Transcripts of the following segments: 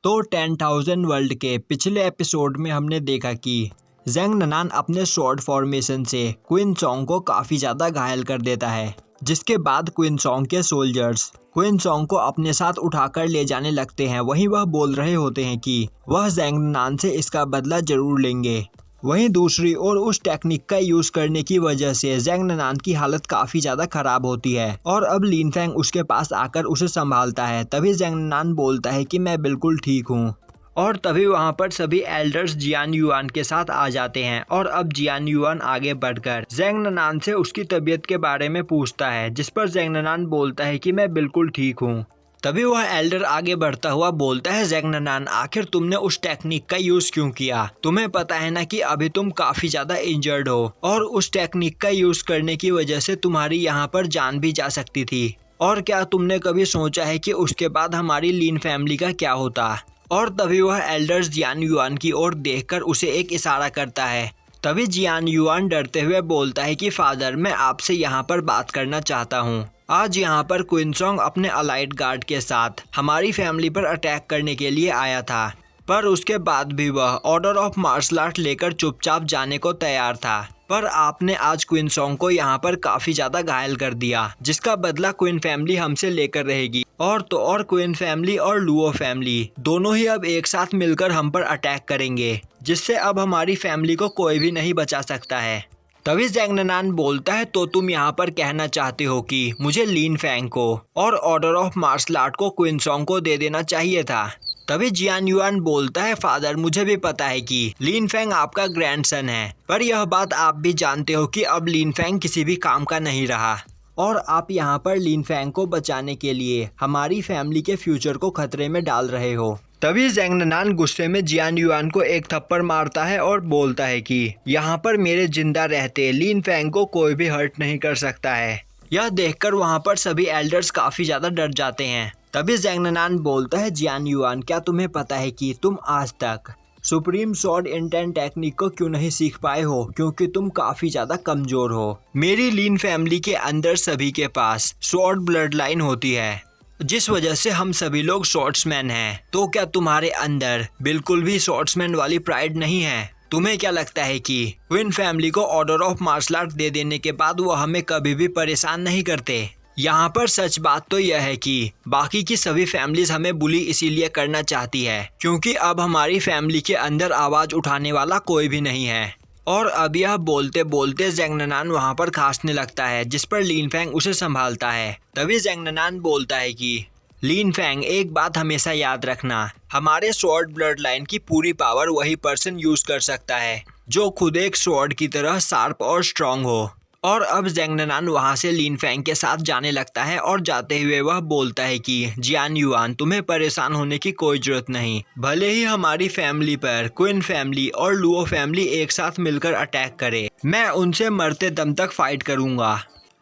तो 10,000 वर्ल्ड के पिछले एपिसोड में हमने देखा कि ज़ैंग ननान अपने स्वॉर्ड फॉर्मेशन से क्वीन सॉन्ग को काफ़ी ज़्यादा घायल कर देता है, जिसके बाद क्वीन सॉन्ग के सोल्जर्स क्वीन सॉन्ग को अपने साथ उठाकर ले जाने लगते हैं। वहीं वह बोल रहे होते हैं कि वह ज़ैंग ननान से इसका बदला जरूर लेंगे। वहीं दूसरी ओर उस टेक्निक का यूज़ करने की वजह से ज़ैंग ननान की हालत काफ़ी ज़्यादा खराब होती है और अब लिन फेंग उसके पास आकर उसे संभालता है। तभी ज़ैंग ननान बोलता है कि मैं बिल्कुल ठीक हूँ और तभी वहाँ पर सभी एल्डर्स जियान युआन के साथ आ जाते हैं और अब जियान युआन आगे बढ़कर ज़ैंग ननान से उसकी तबीयत के बारे में पूछता है, जिस पर ज़ैंग ननान बोलता है कि मैं बिल्कुल ठीक हूँ। तभी वह एल्डर आगे बढ़ता हुआ बोलता है, ज़ैंग ननान आखिर तुमने उस टेक्निक का यूज़ क्यों किया? तुम्हें पता है ना कि अभी तुम काफ़ी ज़्यादा इंजर्ड हो और उस टेक्निक का यूज़ करने की वजह से तुम्हारी यहाँ पर जान भी जा सकती थी। और क्या तुमने कभी सोचा है कि उसके बाद हमारी लीन फैमिली का क्या होता? और तभी वह एल्डर्स जियान युआन की ओर देखकर उसे एक इशारा करता है। तभी जियान युआन डरते हुए बोलता है कि फादर, मैं आपसे यहाँ पर बात करना चाहता हूँ। आज यहाँ पर क्वीन सॉन्ग अपने अलाइड गार्ड के साथ हमारी फैमिली पर अटैक करने के लिए आया था, पर उसके बाद भी वह ऑर्डर ऑफ मार्शल आर्ट लेकर चुपचाप जाने को तैयार था। पर आपने आज क्वीन सॉन्ग को यहाँ पर काफी ज्यादा घायल कर दिया, जिसका बदला क्वीन फैमिली हमसे लेकर रहेगी। और तो और क्वीन फैमिली और लुओ फैमिली दोनों ही अब एक साथ मिलकर हम पर अटैक करेंगे, जिससे अब हमारी फैमिली को कोई भी नहीं बचा सकता है। तभी ज़ैंग ननान बोलता है, तो तुम यहाँ पर कहना चाहते हो कि मुझे लिन फेंग को और ऑर्डर ऑफ मार्शल आर्ट को क्वीन सॉन्ग को दे देना चाहिए था। तभी जियान युआन बोलता है, फादर मुझे भी पता है कि लिन फेंग आपका ग्रैंडसन है, पर यह बात आप भी जानते हो कि अब लिन फेंग किसी भी काम का नहीं रहा और आप यहाँ पर लिन फेंग को बचाने के लिए हमारी फैमिली के फ्यूचर को खतरे में डाल रहे हो। तभी ज़ैंग ननान गुस्से में जियान युआन को एक थप्पड़ मारता है और बोलता है कि यहाँ पर मेरे जिंदा रहते लिन फेंग को कोई भी हर्ट नहीं कर सकता है। यह देखकर वहाँ पर सभी एल्डर्स काफी ज्यादा डर जाते हैं। तभी ज़ैंग ननान बोलता है, जियान युआन क्या तुम्हें पता है कि तुम आज तक सुप्रीम स्वॉर्ड इंटेंट टेक्निक को क्यों नहीं सीख पाए हो? क्योंकि तुम काफी ज्यादा कमजोर हो। मेरी लीन फैमिली के अंदर सभी के पास स्वॉर्ड ब्लड लाइन होती है, जिस वजह से हम सभी लोग स्वॉर्ड्समैन हैं। तो क्या तुम्हारे अंदर बिल्कुल भी स्वॉर्ड्समैन वाली प्राइड नहीं है? तुम्हें क्या लगता है कि क्वीन फैमिली को ऑर्डर ऑफ मार्शल आर्ट दे देने के बाद वो हमें कभी भी परेशान नहीं करते? यहाँ पर सच बात तो यह है कि बाकी की सभी फैमिलीज हमें बुली इसीलिए करना चाहती है क्योंकि अब हमारी फैमिली के अंदर आवाज उठाने वाला कोई भी नहीं है। और अब यह बोलते बोलते ज़ैंग ननान वहाँ पर खांसने लगता है, जिस पर लिन फेंग उसे संभालता है। तभी ज़ैंग ननान बोलता है कि लिन फेंग एक बात हमेशा याद रखना, हमारे स्वॉर्ड ब्लड लाइन की पूरी पावर वही पर्सन यूज कर सकता है जो खुद एक स्वॉर्ड की तरह शार्प और स्ट्रांग हो। और अब ज़ैंग ननान वहाँ से लिन फेंग के साथ जाने लगता है और जाते हुए वह बोलता है कि जियान युआन तुम्हें परेशान होने की कोई जरूरत नहीं। भले ही हमारी फैमिली पर क्वीन फैमिली और लुओ फैमिली एक साथ मिलकर अटैक करे, मैं उनसे मरते दम तक फाइट करूँगा।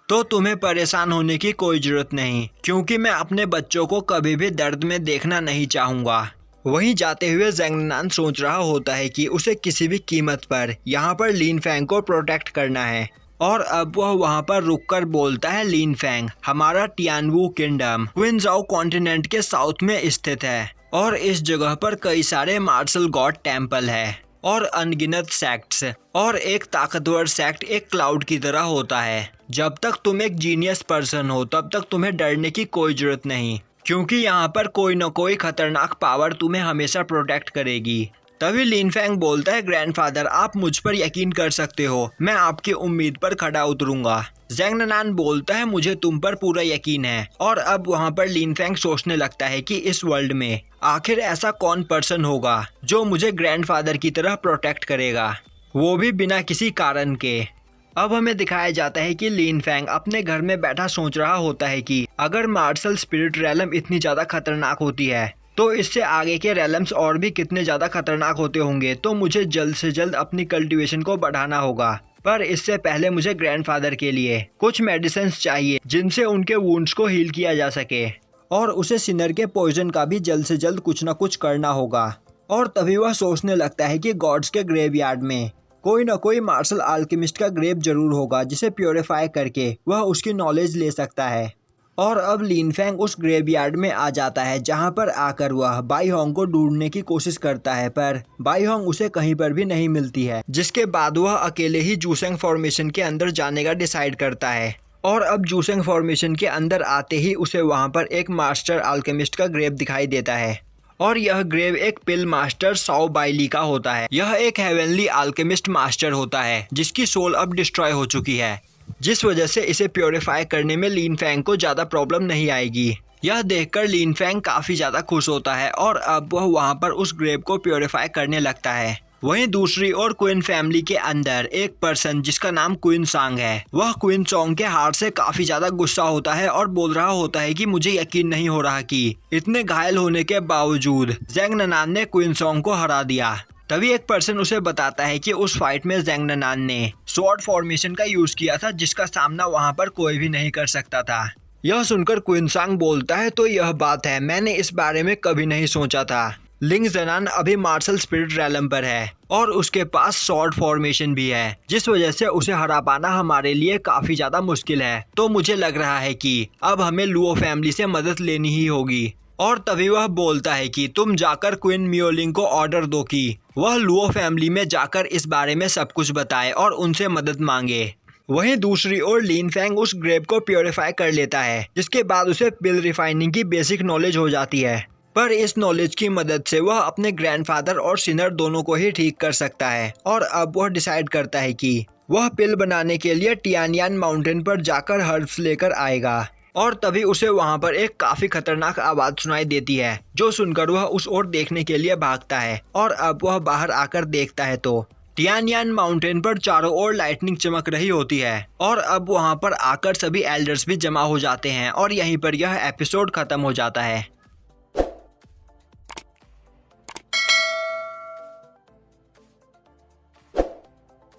तो तुम्हें परेशान होने की कोई जरूरत नहीं, क्योंकि मैं अपने बच्चों को कभी भी दर्द में देखना नहीं चाहूँगा। वहीं जाते हुए ज़ैंग ननान सोच रहा होता है कि उसे किसी भी कीमत पर यहाँ पर लिन फेंग को प्रोटेक्ट करना है। और अब वह वहाँ पर रुककर बोलता है, लिन फेंग हमारा टियानवू किंगडम क्विनजाओ कॉन्टिनेंट के साउथ में स्थित है और इस जगह पर कई सारे मार्शल गॉड टेम्पल है और अनगिनत सेक्ट्स, और एक ताकतवर सेक्ट एक क्लाउड की तरह होता है। जब तक तुम एक जीनियस पर्सन हो तब तक तुम्हें डरने की कोई जरूरत नहीं, क्योंकि यहाँ पर कोई न कोई खतरनाक पावर तुम्हें हमेशा प्रोटेक्ट करेगी। तभी लिन फेंग बोलता है, ग्रैंडफादर आप मुझ पर यकीन कर सकते हो, मैं आपकी उम्मीद पर खड़ा उतरूंगा। ज़ैंग ननान बोलता है, मुझे तुम पर पूरा यकीन है। और अब वहाँ पर लिन फेंग सोचने लगता है कि इस वर्ल्ड में आखिर ऐसा कौन पर्सन होगा जो मुझे ग्रैंडफादर की तरह प्रोटेक्ट करेगा, वो भी बिना किसी कारण के। अब हमें दिखाया जाता है कि लिन फेंग अपने घर में बैठा सोच रहा होता है कि अगर मार्शल स्पिरिट रैलम इतनी ज्यादा खतरनाक होती है तो इससे आगे के रैलम्स और भी कितने ज्यादा खतरनाक होते होंगे। तो मुझे जल्द से जल्द अपनी कल्टीवेशन को बढ़ाना होगा, पर इससे पहले मुझे ग्रैंडफादर के लिए कुछ मेडिसिन चाहिए जिनसे उनके वुंड्स को हील किया जा सके, और उसे सिनर के पॉइजन का भी जल्द से जल्द कुछ न कुछ करना होगा। और तभी वह सोचने लगता है कि गॉड्स के ग्रेवयार्ड में कोई न कोई मार्शल आल्केमिस्ट का ग्रेव जरूर होगा जिसे प्योरीफाई करके वह उसकी नॉलेज ले सकता है। और अब लिन फेंग उस ग्रेवयार्ड में आ जाता है, जहां पर आकर वह बाई होंग को ढूंढने की कोशिश करता है, पर बाई होंग उसे कहीं पर भी नहीं मिलती है। जिसके बाद वह अकेले ही जूसेंग फॉर्मेशन के अंदर जाने का डिसाइड करता है। और अब जूसेंग फॉर्मेशन के अंदर आते ही उसे वहां पर एक मास्टर अल्केमिस्ट का ग्रेव दिखाई देता है, और यह ग्रेव एक पिल मास्टर साओ बाइली का होता है। यह एक हेवनली अल्केमिस्ट मास्टर होता है, जिसकी सोल अब डिस्ट्रॉय हो चुकी है, जिस वजह से इसे प्योरीफाई करने में लिन फेंग को ज्यादा प्रॉब्लम नहीं आएगी। यह देखकर लिन फेंग काफी ज्यादा खुश होता है, और अब वह वहां पर उस ग्रेव को प्योरीफाई करने लगता है। वहीं दूसरी ओर क्वीन फैमिली के अंदर एक पर्सन जिसका नाम क्वीन सांग है, वह क्वीन सॉन्ग के हार से काफी ज्यादा गुस्सा होता है और बोल रहा होता है कि मुझे यकीन नहीं हो रहा कि इतने घायल होने के बावजूद ज़ैंग ननान ने क्वीन सॉन्ग को हरा दिया। तभी एक पर्सन उसे बताता है कि उस फाइट में ज़ैंग ननान ने स्वॉर्ड फॉर्मेशन का यूज किया था, जिसका सामना वहां पर कोई भी नहीं कर सकता था। यह सुनकर क्वीन सांग बोलता है, तो यह बात है, मैंने इस बारे में कभी नहीं सोचा था। लिंग ज़नान अभी मार्शल स्पिरिट रैलम पर है और उसके पास स्वॉर्ड फॉर्मेशन भी है, जिस वजह से उसे हरा पाना हमारे लिए काफी ज्यादा मुश्किल है। तो मुझे लग रहा है कि अब हमें लुओ फैमिली से मदद लेनी ही होगी। और तभी वह बोलता है कि तुम जाकर क्वीन मियोलिंग को ऑर्डर दो कि वह लुओ फैमिली में जाकर इस बारे में सब कुछ बताए और उनसे मदद मांगे। वहीं दूसरी ओर लिन फेंग उस ग्रेव को प्योरीफाई कर लेता है, जिसके बाद उसे पिल रिफाइनिंग की बेसिक नॉलेज हो जाती है। पर इस नॉलेज की मदद से वह अपने ग्रैंडफादर और सिनर दोनों को ही ठीक कर सकता है। और अब वह डिसाइड करता है कि वह पिल बनाने के लिए टियानयान माउंटेन पर जाकर हर्ब्स लेकर आएगा। और तभी उसे वहां पर एक काफी खतरनाक आवाज सुनाई देती है, जो सुनकर वह उस ओर देखने के लिए भागता है। और अब वह बाहर आकर देखता है तो टियानयान माउंटेन पर चारों ओर लाइटनिंग चमक रही होती है। और अब वहां पर आकर सभी एल्डर्स भी जमा हो जाते हैं, और यहीं पर यह एपिसोड खत्म हो जाता है।